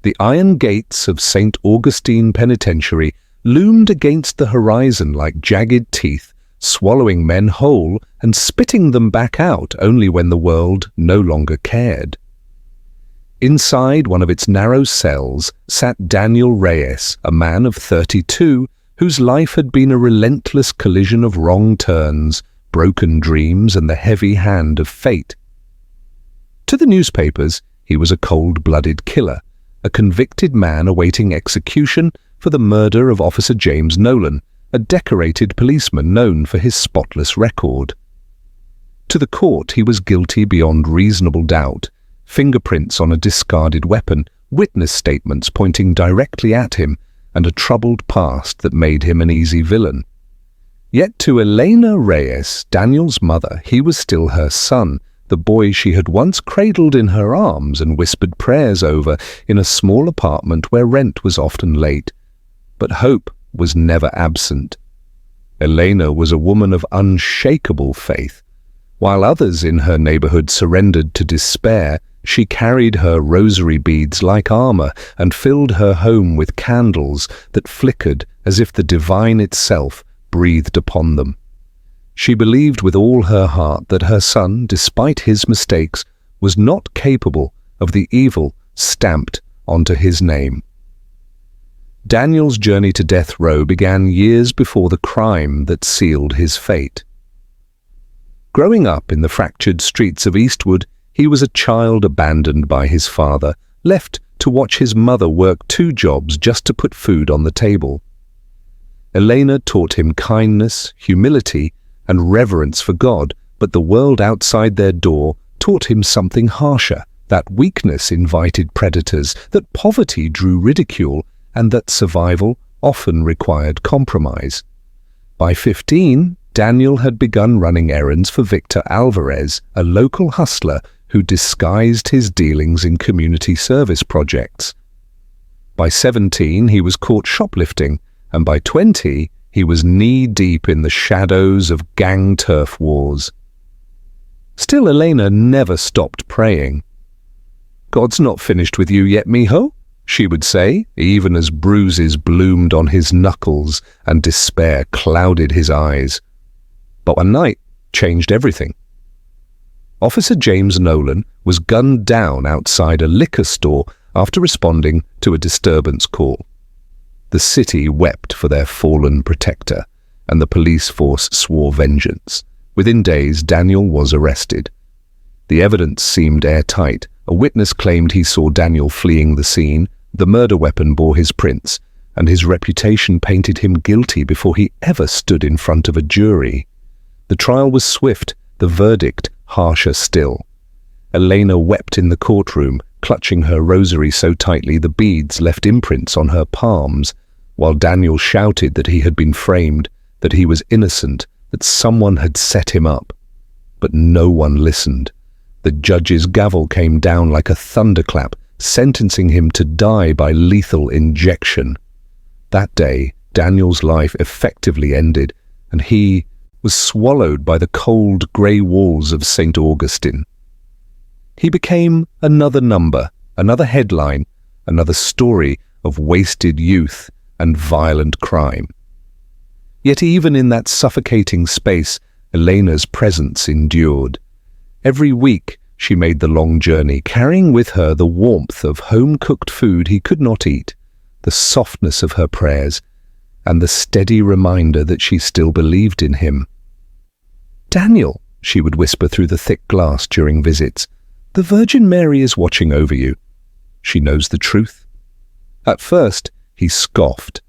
The iron gates of St. Augustine Penitentiary loomed against the horizon like jagged teeth, swallowing men whole and spitting them back out only when the world no longer cared. Inside one of its narrow cells sat Daniel Reyes, a man of 32, whose life had been a relentless collision of wrong turns, broken dreams, and the heavy hand of fate. To the newspapers, he was a cold-blooded killer, a convicted man awaiting execution for the murder of Officer James Nolan, a decorated policeman known for his spotless record. To the court, he was guilty beyond reasonable doubt. Fingerprints on a discarded weapon, witness statements pointing directly at him, and a troubled past that made him an easy villain. Yet to Elena Reyes, Daniel's mother, he was still her son, the boy she had once cradled in her arms and whispered prayers over in a small apartment where rent was often late. But hope was never absent. Elena was a woman of unshakable faith. While others in her neighborhood surrendered to despair, she carried her rosary beads like armor and filled her home with candles that flickered as if the divine itself breathed upon them. She believed with all her heart that her son, despite his mistakes, was not capable of the evil stamped onto his name. Daniel's journey to death row began years before the crime that sealed his fate. Growing up in the fractured streets of Eastwood, he was a child abandoned by his father, left to watch his mother work 2 jobs just to put food on the table. Elena taught him kindness, humility, and reverence for God, but the world outside their door taught him something harsher, that weakness invited predators, that poverty drew ridicule, and that survival often required compromise. By 15, Daniel had begun running errands for Victor Alvarez, a local hustler who disguised his dealings in community service projects. By 17, he was caught shoplifting, and by 20, he was knee-deep in the shadows of gang turf wars. Still, Elena never stopped praying. "God's not finished with you yet, mijo," she would say, even as bruises bloomed on his knuckles and despair clouded his eyes. But one night changed everything. Officer James Nolan was gunned down outside a liquor store after responding to a disturbance call. The city wept for their fallen protector, and the police force swore vengeance. Within days, Daniel was arrested. The evidence seemed airtight. A witness claimed he saw Daniel fleeing the scene, the murder weapon bore his prints, and his reputation painted him guilty before he ever stood in front of a jury. The trial was swift, the verdict harsher still. Elena wept in the courtroom, clutching her rosary so tightly the beads left imprints on her palms, while Daniel shouted that he had been framed, that he was innocent, that someone had set him up. But no one listened. The judge's gavel came down like a thunderclap, sentencing him to die by lethal injection. That day, Daniel's life effectively ended, and he was swallowed by the cold grey walls of St. Augustine. He became another number, another headline, another story of wasted youth and violent crime. Yet even in that suffocating space, Elena's presence endured. Every week she made the long journey, carrying with her the warmth of home-cooked food he could not eat, the softness of her prayers, and the steady reminder that she still believed in him. "Daniel," she would whisper through the thick glass during visits, "the Virgin Mary is watching over you. She knows the truth." At first, he scoffed.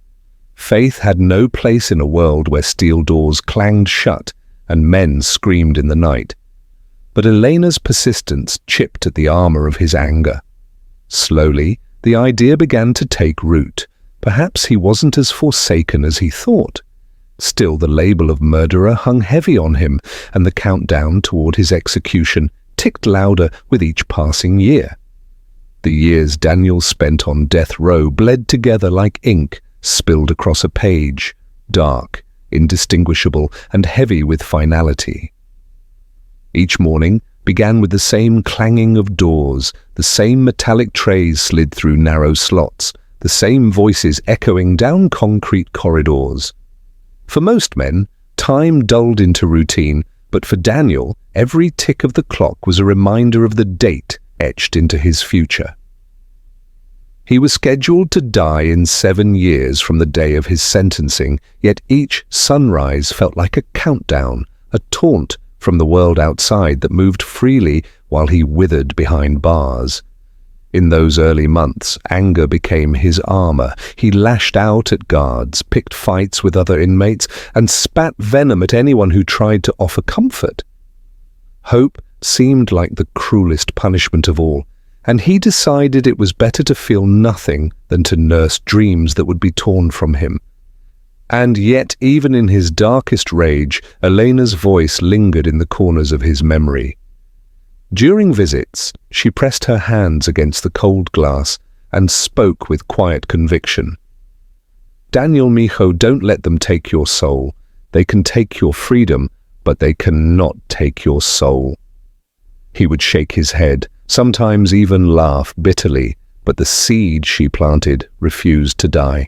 Faith had no place in a world where steel doors clanged shut and men screamed in the night. But Elena's persistence chipped at the armor of his anger. Slowly, the idea began to take root. Perhaps he wasn't as forsaken as he thought. Still, the label of murderer hung heavy on him, and the countdown toward his execution ticked louder with each passing year. The years Daniel spent on death row bled together like ink spilled across a page, dark, indistinguishable, and heavy with finality. Each morning, began with the same clanging of doors, the same metallic trays slid through narrow slots, the same voices echoing down concrete corridors. For most men, time dulled into routine, but for Daniel, every tick of the clock was a reminder of the date etched into his future. He was scheduled to die in 7 years from the day of his sentencing, yet each sunrise felt like a countdown, a taunt from the world outside that moved freely while he withered behind bars. In those early months, anger became his armor. He lashed out at guards, picked fights with other inmates, and spat venom at anyone who tried to offer comfort. Hope seemed like the cruelest punishment of all, and he decided it was better to feel nothing than to nurse dreams that would be torn from him. And yet, even in his darkest rage, Elena's voice lingered in the corners of his memory. During visits, she pressed her hands against the cold glass and spoke with quiet conviction. "Daniel, mijo, don't let them take your soul. They can take your freedom, but they cannot take your soul." He would shake his head, sometimes even laugh bitterly, but the seed she planted refused to die.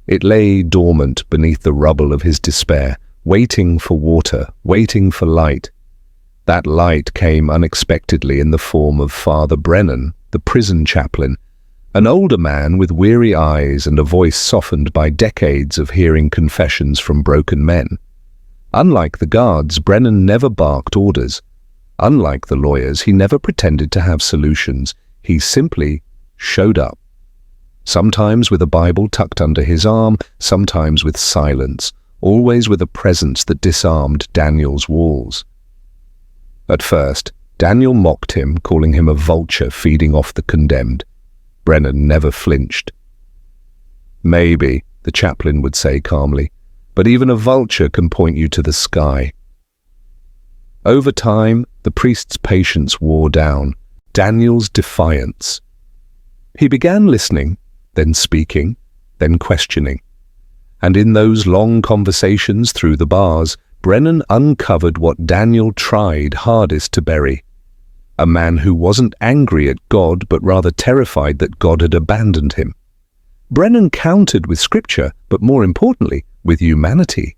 It lay dormant beneath the rubble of his despair, waiting for water, waiting for light. That light came unexpectedly in the form of Father Brennan, the prison chaplain, an older man with weary eyes and a voice softened by decades of hearing confessions from broken men. Unlike the guards, Brennan never barked orders. Unlike the lawyers, he never pretended to have solutions. He simply showed up. Sometimes with a Bible tucked under his arm, sometimes with silence, always with a presence that disarmed Daniel's walls. At first, Daniel mocked him, calling him a vulture feeding off the condemned. Brennan never flinched. "Maybe," the chaplain would say calmly, "but even a vulture can point you to the sky." Over time, the priest's patience wore down, Daniel's defiance. He began listening, then speaking, then questioning. And in those long conversations through the bars, Brennan uncovered what Daniel tried hardest to bury. A man who wasn't angry at God, but rather terrified that God had abandoned him. Brennan countered with scripture, but more importantly, with humanity.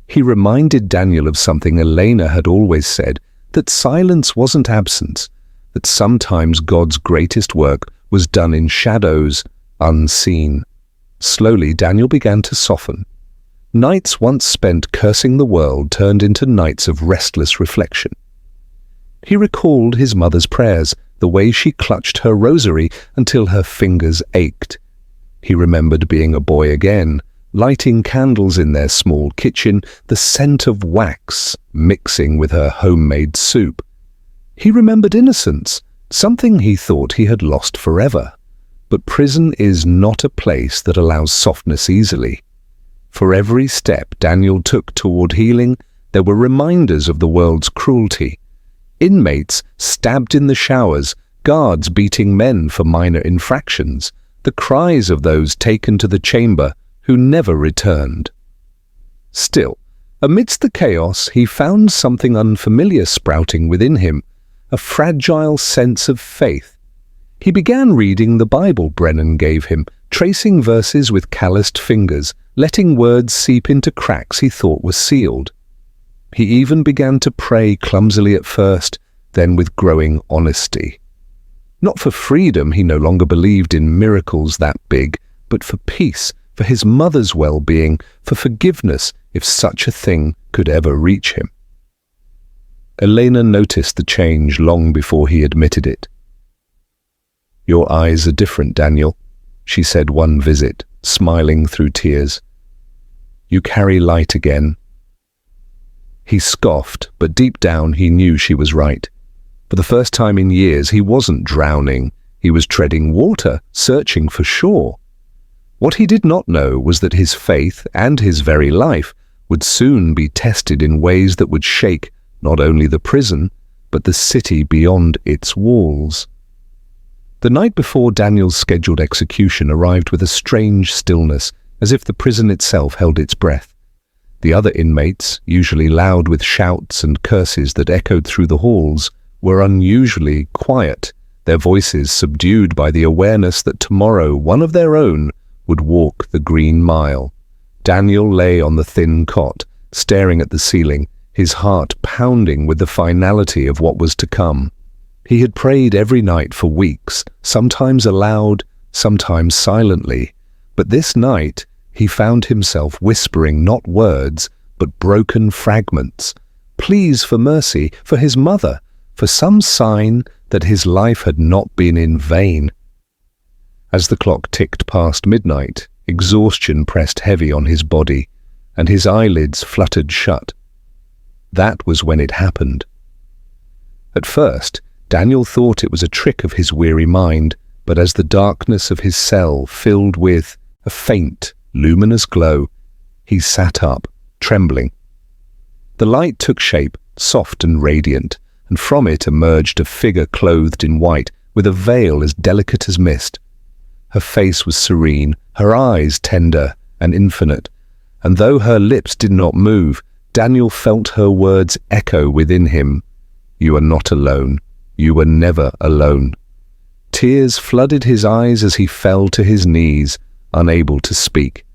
He reminded Daniel of something Elena had always said, that silence wasn't absence, that sometimes God's greatest work was done in shadows, unseen. Slowly, Daniel began to soften. Nights once spent cursing the world turned into nights of restless reflection. He recalled his mother's prayers, the way she clutched her rosary until her fingers ached. He remembered being a boy again, lighting candles in their small kitchen, the scent of wax mixing with her homemade soup. He remembered innocence, something he thought he had lost forever. But prison is not a place that allows softness easily. For every step Daniel took toward healing, there were reminders of the world's cruelty. Inmates stabbed in the showers, guards beating men for minor infractions, the cries of those taken to the chamber who never returned. Still, amidst the chaos, he found something unfamiliar sprouting within him, a fragile sense of faith. He began reading the Bible Brennan gave him, tracing verses with calloused fingers, letting words seep into cracks he thought were sealed. He even began to pray clumsily at first, then with growing honesty. Not for freedom, he no longer believed in miracles that big, but for peace, for his mother's well-being, for forgiveness, if such a thing could ever reach him. Elena noticed the change long before he admitted it. "Your eyes are different, Daniel," she said one visit, smiling through tears. "You carry light again." He scoffed, but deep down he knew she was right. For the first time in years, he wasn't drowning. He was treading water, searching for shore. What he did not know was that his faith and his very life would soon be tested in ways that would shake not only the prison, but the city beyond its walls. The night before Daniel's scheduled execution arrived with a strange stillness, as if the prison itself held its breath. The other inmates, usually loud with shouts and curses that echoed through the halls, were unusually quiet, their voices subdued by the awareness that tomorrow one of their own would walk the Green Mile. Daniel lay on the thin cot, staring at the ceiling, his heart pounding with the finality of what was to come. He had prayed every night for weeks, sometimes aloud, sometimes silently, but this night he found himself whispering not words, but broken fragments, pleas for mercy, for his mother, for some sign that his life had not been in vain. As the clock ticked past midnight, exhaustion pressed heavy on his body, and his eyelids fluttered shut. That was when it happened. At first, Daniel thought it was a trick of his weary mind, but as the darkness of his cell filled with a faint, luminous glow, he sat up, trembling. The light took shape, soft and radiant, and from it emerged a figure clothed in white, with a veil as delicate as mist. Her face was serene, her eyes tender and infinite, and though her lips did not move, Daniel felt her words echo within him. "You are not alone. You were never alone." Tears flooded his eyes as he fell to his knees, unable to speak.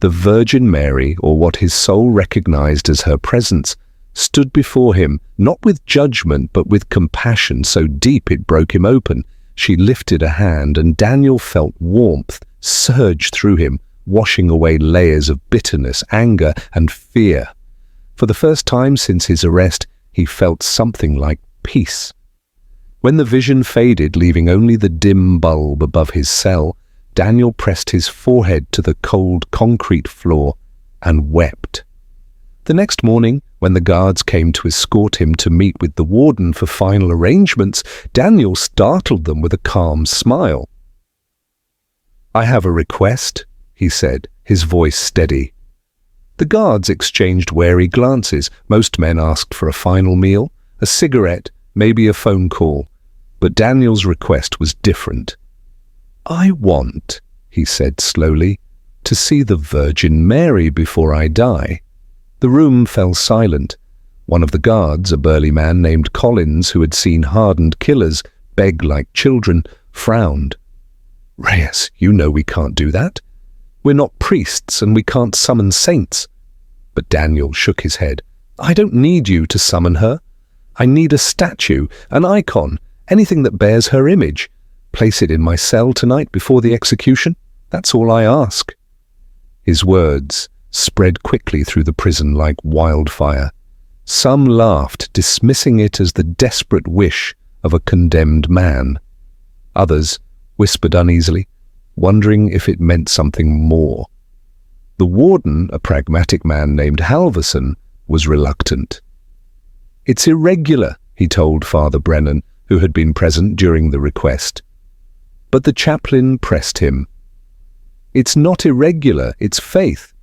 The Virgin Mary, or what his soul recognized as her presence, stood before him, not with judgment but with compassion so deep it broke him open. She lifted a hand, and Daniel felt warmth surge through him, washing away layers of bitterness, anger, and fear. For the first time since his arrest, he felt something like peace. When the vision faded, leaving only the dim bulb above his cell, Daniel pressed his forehead to the cold concrete floor and wept. The next morning, when the guards came to escort him to meet with the warden for final arrangements, Daniel startled them with a calm smile. "I have a request," he said, his voice steady. The guards exchanged wary glances. Most men asked for a final meal, a cigarette, maybe a phone call. But Daniel's request was different. "I want," he said slowly, "to see the Virgin Mary before I die." The room fell silent. One of the guards, a burly man named Collins, who had seen hardened killers beg like children, frowned. "Reyes, you know we can't do that. We're not priests and we can't summon saints." But Daniel shook his head. "I don't need you to summon her. I need a statue, an icon, anything that bears her image. Place it in my cell tonight before the execution. That's all I ask." His words spread quickly through the prison like wildfire. Some laughed, dismissing it as the desperate wish of a condemned man. Others whispered uneasily, wondering if it meant something more. The warden, a pragmatic man named Halverson, was reluctant. "It's irregular," he told Father Brennan, who had been present during the request. But the chaplain pressed him. "It's not irregular, it's faith.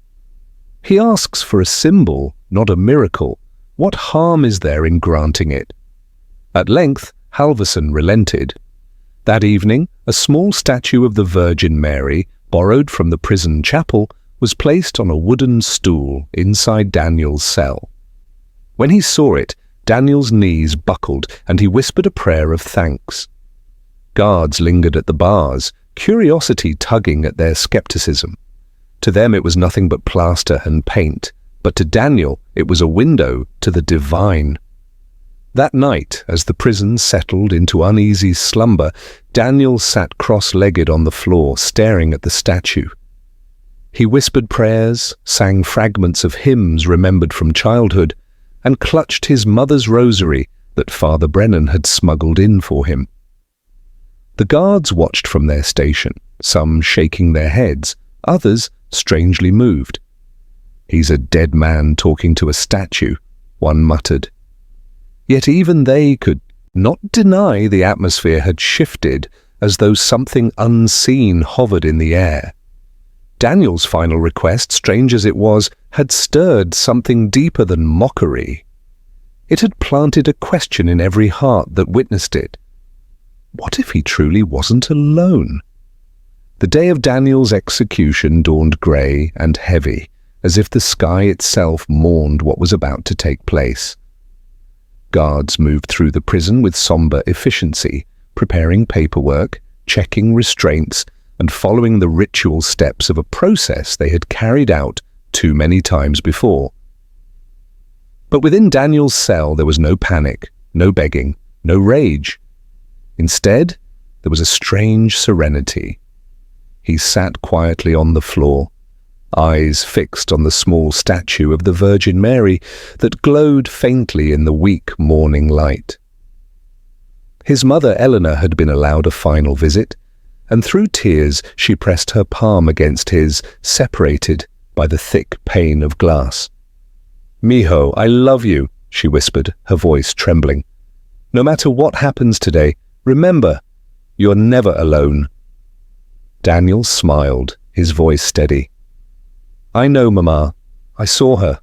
He asks for a symbol, not a miracle. What harm is there in granting it?" At length, Halverson relented. That evening, a small statue of the Virgin Mary, borrowed from the prison chapel, was placed on a wooden stool inside Daniel's cell. When he saw it, Daniel's knees buckled, and he whispered a prayer of thanks. Guards lingered at the bars, curiosity tugging at their skepticism. To them it was nothing but plaster and paint, but to Daniel it was a window to the divine. That night, as the prison settled into uneasy slumber, Daniel sat cross-legged on the floor, staring at the statue. He whispered prayers, sang fragments of hymns remembered from childhood, and clutched his mother's rosary that Father Brennan had smuggled in for him. The guards watched from their station, some shaking their heads, others strangely moved. "He's a dead man talking to a statue," one muttered. Yet even they could not deny the atmosphere had shifted, as though something unseen hovered in the air. Daniel's final request, strange as it was, had stirred something deeper than mockery. It had planted a question in every heart that witnessed it. What if he truly wasn't alone? The day of Daniel's execution dawned grey and heavy, as if the sky itself mourned what was about to take place. Guards moved through the prison with somber efficiency, preparing paperwork, checking restraints, and following the ritual steps of a process they had carried out too many times before. But within Daniel's cell there was no panic, no begging, no rage. Instead, there was a strange serenity. He sat quietly on the floor, eyes fixed on the small statue of the Virgin Mary that glowed faintly in the weak morning light. His mother Eleanor had been allowed a final visit, and through tears she pressed her palm against his, separated by the thick pane of glass. "Mijo, I love you," she whispered, her voice trembling. "No matter what happens today, remember, you're never alone." Daniel smiled, his voice steady. "I know, Mama. I saw her."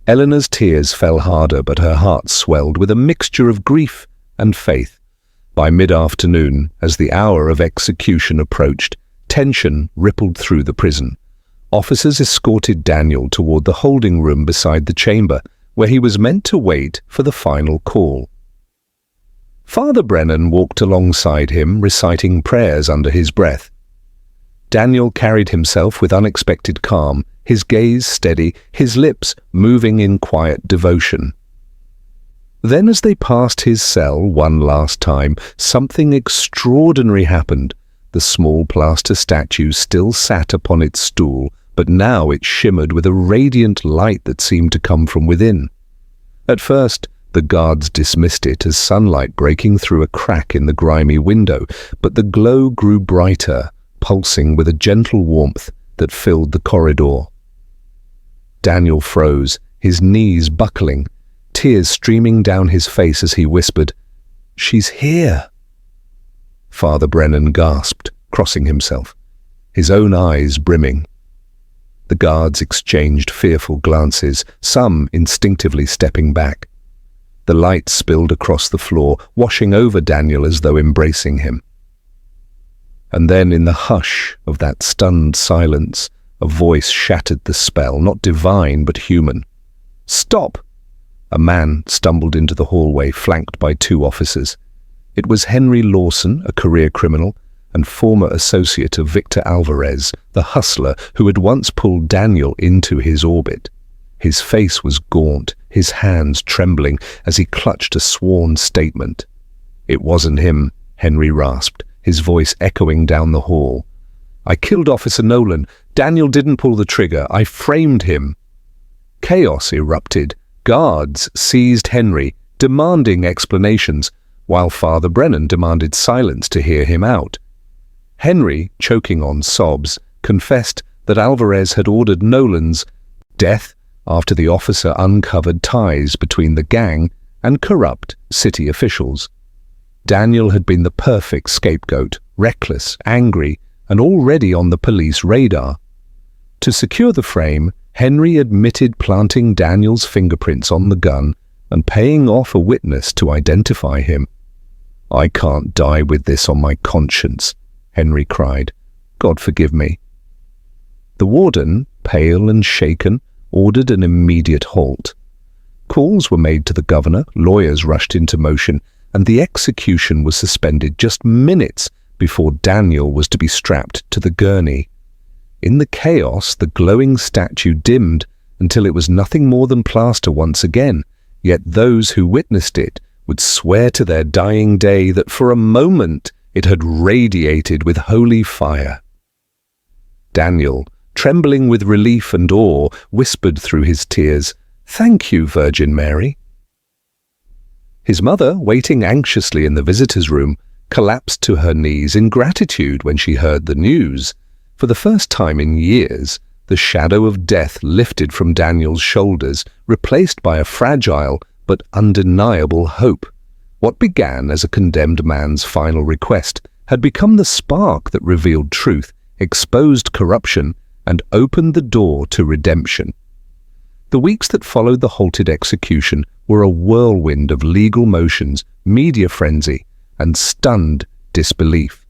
Eleanor's tears fell harder, but her heart swelled with a mixture of grief and faith. By mid-afternoon, as the hour of execution approached, tension rippled through the prison. Officers escorted Daniel toward the holding room beside the chamber, where he was meant to wait for the final call. Father Brennan walked alongside him, reciting prayers under his breath. Daniel carried himself with unexpected calm, his gaze steady, his lips moving in quiet devotion. Then, as they passed his cell one last time, something extraordinary happened. The small plaster statue still sat upon its stool, but now it shimmered with a radiant light that seemed to come from within. At first, the guards dismissed it as sunlight breaking through a crack in the grimy window, but the glow grew brighter, pulsing with a gentle warmth that filled the corridor. Daniel froze, his knees buckling, tears streaming down his face as he whispered, "She's here." Father Brennan gasped, crossing himself, his own eyes brimming. The guards exchanged fearful glances, some instinctively stepping back. The light spilled across the floor, washing over Daniel as though embracing him. And then, in the hush of that stunned silence, a voice shattered the spell, not divine but human. "Stop!" A man stumbled into the hallway, flanked by two officers. It was Henry Lawson, a career criminal, and former associate of Victor Alvarez, the hustler who had once pulled Daniel into his orbit. His face was gaunt, his hands trembling as he clutched a sworn statement. "It wasn't him," Henry rasped, his voice echoing down the hall. "I killed Officer Nolan. Daniel didn't pull the trigger. I framed him." Chaos erupted. Guards seized Henry, demanding explanations, while Father Brennan demanded silence to hear him out. Henry, choking on sobs, confessed that Alvarez had ordered Nolan's death after the officer uncovered ties between the gang and corrupt city officials. Daniel had been the perfect scapegoat, reckless, angry, and already on the police radar. To secure the frame, Henry admitted planting Daniel's fingerprints on the gun and paying off a witness to identify him. "I can't die with this on my conscience," Henry cried. "God forgive me." The warden, pale and shaken, ordered an immediate halt. Calls were made to the governor, lawyers rushed into motion, and the execution was suspended just minutes before Daniel was to be strapped to the gurney. In the chaos, the glowing statue dimmed until it was nothing more than plaster once again, yet those who witnessed it would swear to their dying day that for a moment it had radiated with holy fire. Daniel, trembling with relief and awe, whispered through his tears, "Thank you, Virgin Mary." His mother, waiting anxiously in the visitor's room, collapsed to her knees in gratitude when she heard the news. For the first time in years, the shadow of death lifted from Daniel's shoulders, replaced by a fragile but undeniable hope. What began as a condemned man's final request had become the spark that revealed truth, exposed corruption, and opened the door to redemption. The weeks that followed the halted execution were a whirlwind of legal motions, media frenzy, and stunned disbelief.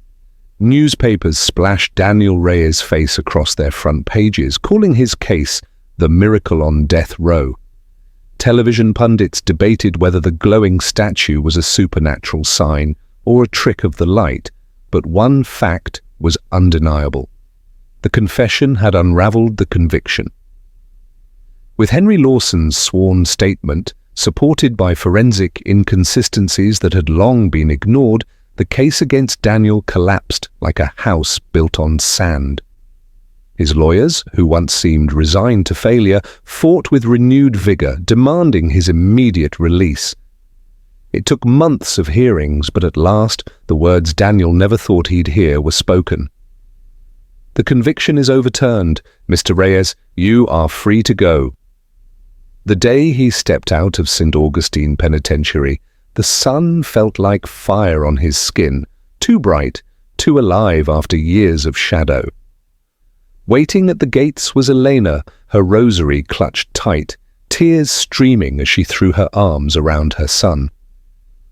Newspapers splashed Daniel Reyes' face across their front pages, calling his case the miracle on death row. Television pundits debated whether the glowing statue was a supernatural sign or a trick of the light, but one fact was undeniable. The confession had unraveled the conviction. With Henry Lawson's sworn statement, supported by forensic inconsistencies that had long been ignored, the case against Daniel collapsed like a house built on sand. His lawyers, who once seemed resigned to failure, fought with renewed vigor, demanding his immediate release. It took months of hearings, but at last the words Daniel never thought he'd hear were spoken. "The conviction is overturned. Mr. Reyes, you are free to go." The day he stepped out of St. Augustine Penitentiary, the sun felt like fire on his skin, too bright, too alive after years of shadow. Waiting at the gates was Elena, her rosary clutched tight, tears streaming as she threw her arms around her son.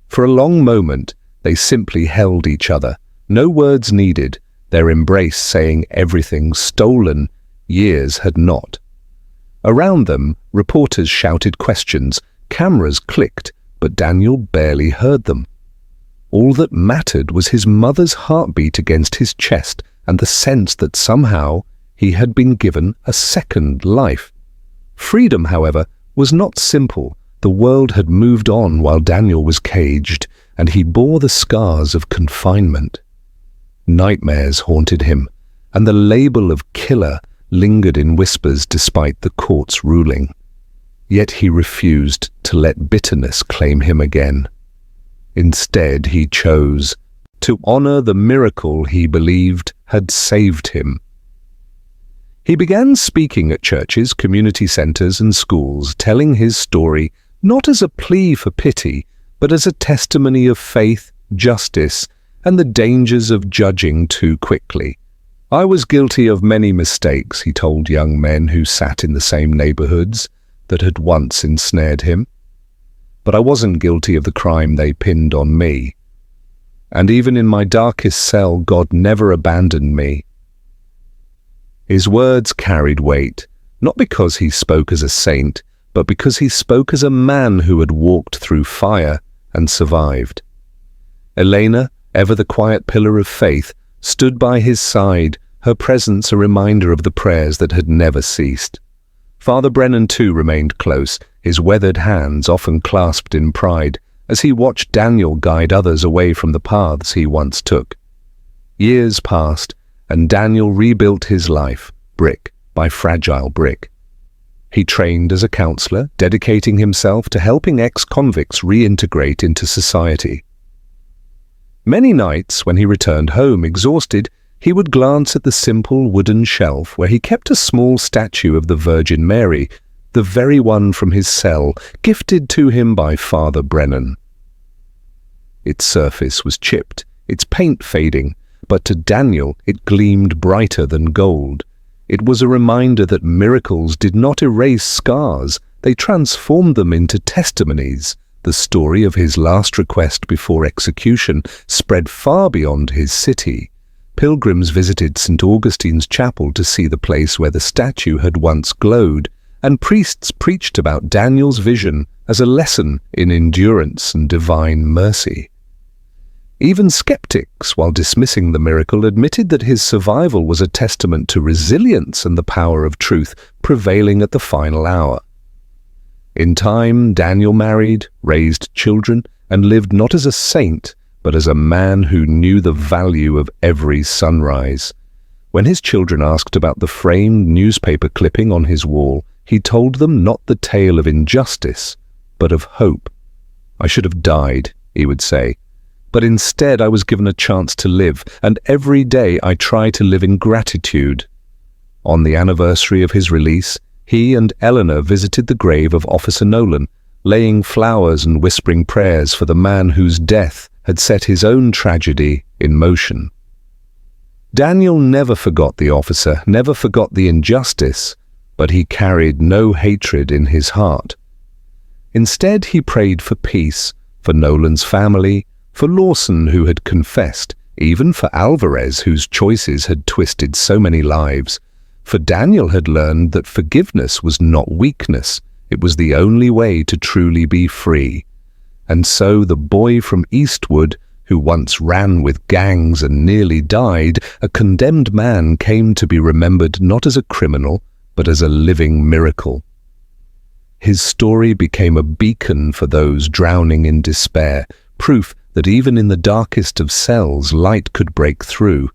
For a long moment, they simply held each other, no words needed, their embrace saying everything stolen years had not. Around them, reporters shouted questions, cameras clicked, but Daniel barely heard them. All that mattered was his mother's heartbeat against his chest and the sense that somehow he had been given a second life. Freedom, however, was not simple. The world had moved on while Daniel was caged, and he bore the scars of confinement. Nightmares haunted him, and the label of killer lingered in whispers despite the court's ruling. Yet he refused to let bitterness claim him again. Instead, he chose to honor the miracle he believed had saved him. He began speaking at churches, community centers, and schools, telling his story not as a plea for pity, but as a testimony of faith, justice, and the dangers of judging too quickly. "I was guilty of many mistakes," he told young men who sat in the same neighborhoods that had once ensnared him. "But I wasn't guilty of the crime they pinned on me. And even in my darkest cell, God never abandoned me." His words carried weight, not because he spoke as a saint, but because he spoke as a man who had walked through fire and survived. Elena, ever the quiet pillar of faith, stood by his side, her presence a reminder of the prayers that had never ceased. Father Brennan too remained close, his weathered hands often clasped in pride, as he watched Daniel guide others away from the paths he once took. Years passed, and Daniel rebuilt his life, brick by fragile brick. He trained as a counselor, dedicating himself to helping ex-convicts reintegrate into society. Many nights, when he returned home exhausted, he would glance at the simple wooden shelf where he kept a small statue of the Virgin Mary, the very one from his cell, gifted to him by Father Brennan. Its surface was chipped, its paint fading, but to Daniel it gleamed brighter than gold. It was a reminder that miracles did not erase scars, they transformed them into testimonies. The story of his last request before execution spread far beyond his city. Pilgrims visited St. Augustine's chapel to see the place where the statue had once glowed, and priests preached about Daniel's vision as a lesson in endurance and divine mercy. Even skeptics, while dismissing the miracle, admitted that his survival was a testament to resilience and the power of truth prevailing at the final hour. In time, Daniel married, raised children, and lived not as a saint, but as a man who knew the value of every sunrise. When his children asked about the framed newspaper clipping on his wall, he told them not the tale of injustice, but of hope. "I should have died," he would say, "but instead I was given a chance to live, and every day I try to live in gratitude." On the anniversary of his release, he and Eleanor visited the grave of Officer Nolan, laying flowers and whispering prayers for the man whose death had set his own tragedy in motion. Daniel never forgot the officer, never forgot the injustice, but he carried no hatred in his heart. Instead, he prayed for peace, for Nolan's family, for Lawson, who had confessed, even for Alvarez, whose choices had twisted so many lives. For Daniel had learned that forgiveness was not weakness, it was the only way to truly be free. And so the boy from Eastwood, who once ran with gangs and nearly died, a condemned man, came to be remembered not as a criminal, but as a living miracle. His story became a beacon for those drowning in despair, proof that even in the darkest of cells light could break through.